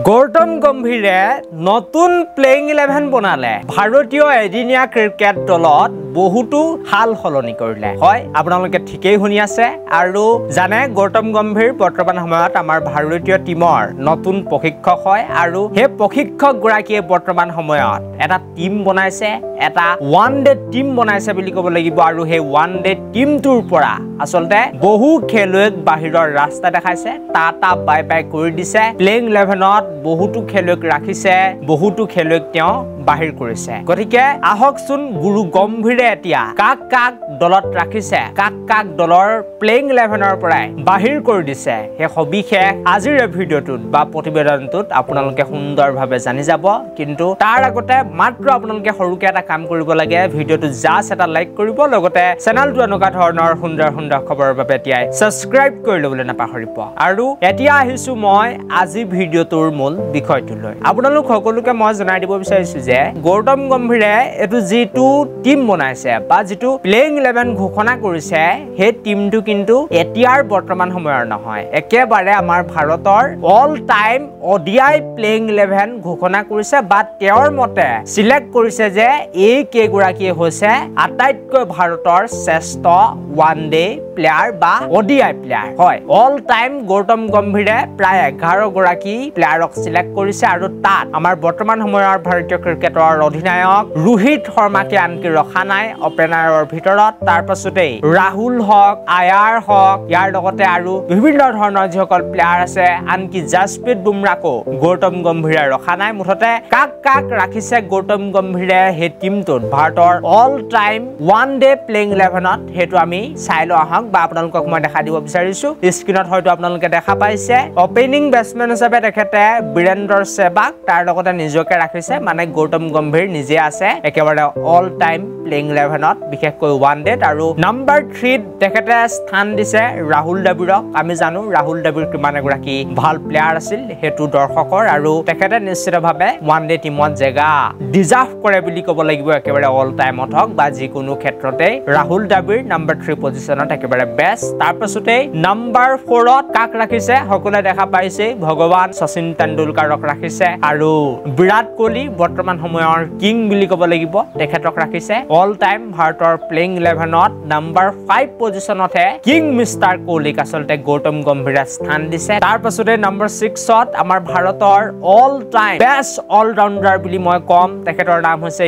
গৌতম গম্ভীৰে নতুন প্লেইং 11 বনালে ভাৰতীয় এদিনীয়া ক্ৰিকেট দলত বহুতো হাল সলনি কৰিলে হয় আপোনালোকে ঠিকই শুনি আছে আৰু জানে গৌতম গম্ভীৰ বৰ্তমান সময়ত আমাৰ ভাৰতীয় টিমৰ নতুন প্ৰশিক্ষক হয় আৰু হে প্ৰশিক্ষক গৰাকীয়ে বৰ্তমান সময়ত এটা টিম বনাইছে এটা ওৱান ডে টিম বনাইছে বুলি ক'ব লাগিব আৰু হে ওৱান ডে টিমটোৰ পৰা আসলতে বহু খেলুৱৈক বাহিৰৰ ৰাস্তা দেখাইছে টাটা বাই বাই কৰি দিছে প্লেইং 11ত বহুতো খেলুৱৈক ৰাখিছে বহুতো খেলুৱৈক তেওঁ বাহিৰ কৰিছে গতিকে আহকচোন গুৰু গম্ভীৰে এতিয়া কাক কাক দলত ৰাখিছে কাক দলৰ প্লেইং 11ৰ পৰাই বাহিৰ কৰি দিছে হে সবিশেষ আজিৰ ভিডিঅ'টোত বা প্ৰতিবেদনটোত আপোনালোকে সুন্দৰভাৱে জানি যাব কিন্তু তাৰ আগতে মাত্ৰ আপোনালোকে সৰুকে এটা কাম কৰিব লাগে ভিডিঅ'টো জাষ্ট এটা লাইক কৰিব লগতে চেনেলটো এনেকুৱা ধৰণৰ সুন্দৰ খবৰৰ বাবে এতিয়াই সাবস্ক্ৰাইব কৰি ল'বলৈ নাপাহৰিব আৰু এতিয়া আহিছো মই আজি ভিডিঅ'টোৰ মূল বিষয়টোলৈ আপোনালোক সকলোকে মই জনাই দিব বিচাৰিছো যে গৌতম গম্ভীৰে এটো যেটো টিম বনাইছে বা যেটো প্লেইং 11 ঘোষণা কৰিছে হে টিমটো কিন্তু এতিয়াৰ বৰ্তমান সময়ৰ নহয় একেবাৰে আমাৰ ভাৰতৰ অল টাইম ওডিআই প্লেইং 11 ঘোষণা কৰিছে বা তেওঁৰ মতে সিলেক্ট কৰিছে যে এই কেগৰাকী হৈছে আটাইতকৈ ভাৰতৰ শ্ৰেষ্ঠ ওৱান ডে প্লেয়াৰ বা ওডিআই প্লেয়াৰ হয় অল টাইম গৌতম গম্ভীৰে প্ৰায় 11 গৰাকী প্লেয়াৰক সিলেক্ট কৰিছে আৰু তাত আমাৰ বৰ্তমান সময়ৰ ভাৰতীয় ক্ৰিকেটৰ অধিনায়ক ৰোহিত শৰ্মাকে আনকি ৰখা নাই ওপেনাৰৰ ভিতৰত তাৰ পাছতেই ৰাহুল হক আয়াৰ হক ইয়াৰ লগতে আৰু বিভিন্ন ধৰণৰ যিসকল প্লেয়াৰ আছে আনকি জাসপ্ৰীত বুমৰাকো গৌতম গম্ভীৰে ৰখা নাই মুঠতে কাক ৰাখিছে গৌতম গম্ভীৰে হে টিমটোত ভাৰতৰ all time one day playing 11ত হেতু আমি চাই লওঁ আহক বা আপোনালোকক মই দেখা দিব বিচাৰিছো স্ক্ৰিনত হয়তো আপোনালোকে দেখা পাইছে ওপেনিং বেটসম্যান হিচাপে তেখেতে বীৰেন্দ্ৰ সেহৱাগ তাৰ লগতে নিজকে ৰাখিছে মানে গৌতম গম্ভীৰ নিজে আছে একেবাৰে অল টাইম প্লেইং 11ত বিশেষকৈ ওৱান ডে আৰু নাম্বাৰ 3 তেখেতে স্থান দিছে ৰাহুল দ্ৰাবিড়ক আমি জানো ৰাহুল দ্ৰাবিড় কিমান এগৰাকী ভাল প্লেয়াৰ আছিল হেতু দৰ্শকৰ আৰু তেখেতে নিশ্চিতভাৱে ওৱান ডে টিমত জেগা ডিজাৰ্ভ কৰে বুলি ক'ব লাগিব একেবাৰে অল টাইমত হক বা যিকোনো ক্ষেত্ৰতে ৰাহুল দ্ৰাবিড় নাম্বাৰ 3 পজিশনত একেবাৰে বেষ্ট তাৰ পাছতে নাম্বাৰ 4ত কাক ৰাখিছে সকলোৱে দেখা পাইছে ভগৱান শচীন তেণ্ডুলকাৰক ৰাখিছে আৰু বিৰাট কোহলি বৰ্তমান সময়ৰ কিং বুলি ক'ব লাগিব তেখেতক ৰাখিছে অল টাইম ভাৰতৰ প্লেইং 11ত নাম্বাৰ 5 পজিশনতহে কিং মিষ্টাৰ কোহলিক আসলতে গৌতম গম্ভীৰে স্থান দিছে তাৰ পাছতে নাম্বাৰ 6ত আমাৰ ভাৰতৰ all time best all rounder বুলি মই কম তেখেতৰ নাম হৈছে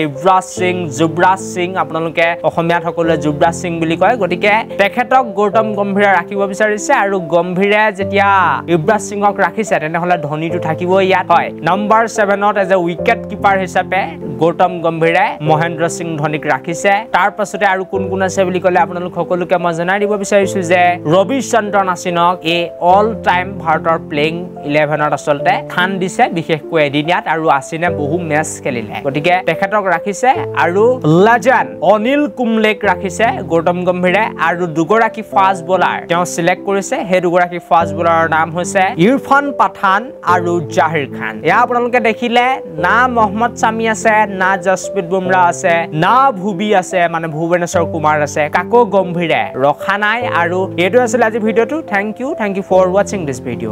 যুৱৰাজ সিং আপোনালোকে অসমীয়াত সকলোৱে যুৱৰাজ সিং বুলি কয় গতিকে তেখেতক গৌতম গম্ভীৰে ৰাখিব বিচাৰিছে আৰু গম্ভীৰে যেতিয়া যুৱৰাজ সিংক ৰাখিছে তেনেহলে ধোনীটো থাকিব ইয়াত হয় নাম্বাৰ 7ত এজ এ উইকেট কিপাৰ হিচাপে গৌতম গম্ভীৰে মহেন্দ্ৰ সিং ধোনীক ৰাখিছে তাৰ পাছতে আৰু কোন আছে বুলি কলে আপোনালোক সকলোকে মই জনাই দিব বিচাৰিছো যে ৰবিচন্দ্ৰন অশ্বিনক এই অল টাইম ভাৰতৰ প্লেইং 11ত আসলতে স্থান দিছে বিশেষকৈ এদিনীয়াত আৰু অশ্বিনে বহু মেচ খেলিলে গতিকে তেখেতক ৰাখিছে আৰু লেজেণ্ড অনিল কুম্বলেক ৰাখিছে গৌতম গম্ভীৰে আৰু দুগৰাকী ফাষ্ট বলাৰ তেওঁ সিলেক্ট কৰিছে হে দুগৰাকী ফাষ্ট বলাৰৰ নাম হৈছে ইৰফান পাঠান আৰু জাহিৰ খান এয়া আপোনালোকে দেখিলে না মহম্মদ শামি আছে না জাসপ্ৰীত বুমৰা আছে না ভুবি আছে মানে ভুৱনেশ্বৰ কুমাৰ আছে কাকো গম্ভীৰে ৰখা নাই আৰু এইটো আছিল আজি ভিডিঅ'টো thank you for watching this video'